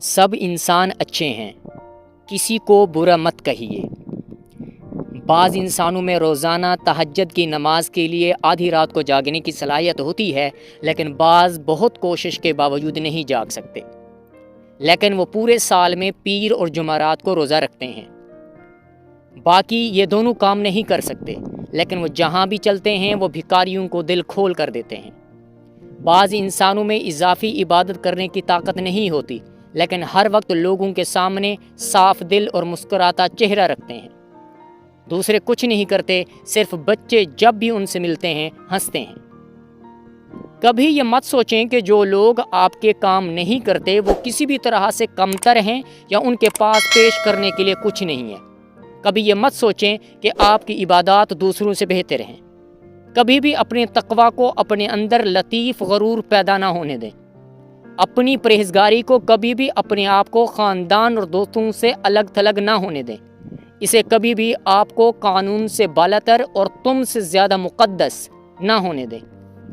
سب انسان اچھے ہیں، کسی کو برا مت کہیے۔ بعض انسانوں میں روزانہ تہجد کی نماز کے لیے آدھی رات کو جاگنے کی صلاحیت ہوتی ہے، لیکن بعض بہت کوشش کے باوجود نہیں جاگ سکتے، لیکن وہ پورے سال میں پیر اور جمعرات کو روزہ رکھتے ہیں۔ باقی یہ دونوں کام نہیں کر سکتے، لیکن وہ جہاں بھی چلتے ہیں وہ بھکاریوں کو دل کھول کر دیتے ہیں۔ بعض انسانوں میں اضافی عبادت کرنے کی طاقت نہیں ہوتی، لیکن ہر وقت لوگوں کے سامنے صاف دل اور مسکراتا چہرہ رکھتے ہیں۔ دوسرے کچھ نہیں کرتے، صرف بچے جب بھی ان سے ملتے ہیں ہنستے ہیں۔ کبھی یہ مت سوچیں کہ جو لوگ آپ کے کام نہیں کرتے وہ کسی بھی طرح سے کمتر ہیں یا ان کے پاس پیش کرنے کے لیے کچھ نہیں ہے۔ کبھی یہ مت سوچیں کہ آپ کی عبادات دوسروں سے بہتر ہیں۔ کبھی بھی اپنے تقوی کو اپنے اندر لطیف غرور پیدا نہ ہونے دیں۔ اپنی پرہیزگاری کو کبھی بھی اپنے آپ کو خاندان اور دوستوں سے الگ تھلگ نہ ہونے دیں۔ اسے کبھی بھی آپ کو قانون سے بالاتر اور تم سے زیادہ مقدس نہ ہونے دیں۔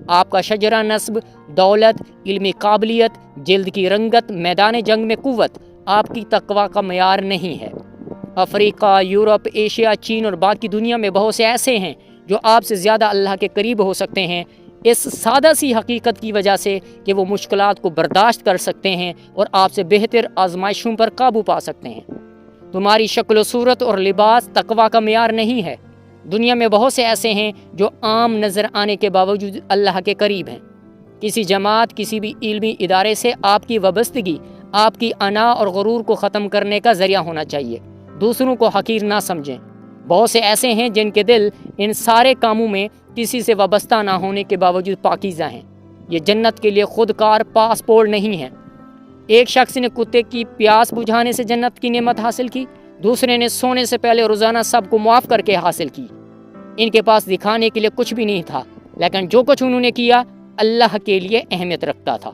آپ کا شجرہ نسب، دولت، علمی قابلیت، جلد کی رنگت، میدان جنگ میں قوت آپ کی تقوی کا معیار نہیں ہے۔ افریقہ، یورپ، ایشیا، چین اور باقی دنیا میں بہت سے ایسے ہیں جو آپ سے زیادہ اللہ کے قریب ہو سکتے ہیں، اس سادہ سی حقیقت کی وجہ سے کہ وہ مشکلات کو برداشت کر سکتے ہیں اور آپ سے بہتر آزمائشوں پر قابو پا سکتے ہیں۔ تمہاری شکل و صورت اور لباس تقوی کا معیار نہیں ہے۔ دنیا میں بہت سے ایسے ہیں جو عام نظر آنے کے باوجود اللہ کے قریب ہیں۔ کسی جماعت، کسی بھی علمی ادارے سے آپ کی وابستگی آپ کی انا اور غرور کو ختم کرنے کا ذریعہ ہونا چاہیے۔ دوسروں کو حقیر نہ سمجھیں۔ بہت سے ایسے ہیں جن کے دل ان سارے کاموں میں کسی سے وابستہ نہ ہونے کے باوجود پاکیزہ ہیں۔ یہ جنت کے لیے خودکار پاسپورٹ نہیں ہے۔ ایک شخص نے کتے کی پیاس بجھانے سے جنت کی نعمت حاصل کی، دوسرے نے سونے سے پہلے روزانہ سب کو معاف کر کے حاصل کی۔ ان کے پاس دکھانے کے لیے کچھ بھی نہیں تھا، لیکن جو کچھ انہوں نے کیا اللہ کے لیے اہمیت رکھتا تھا۔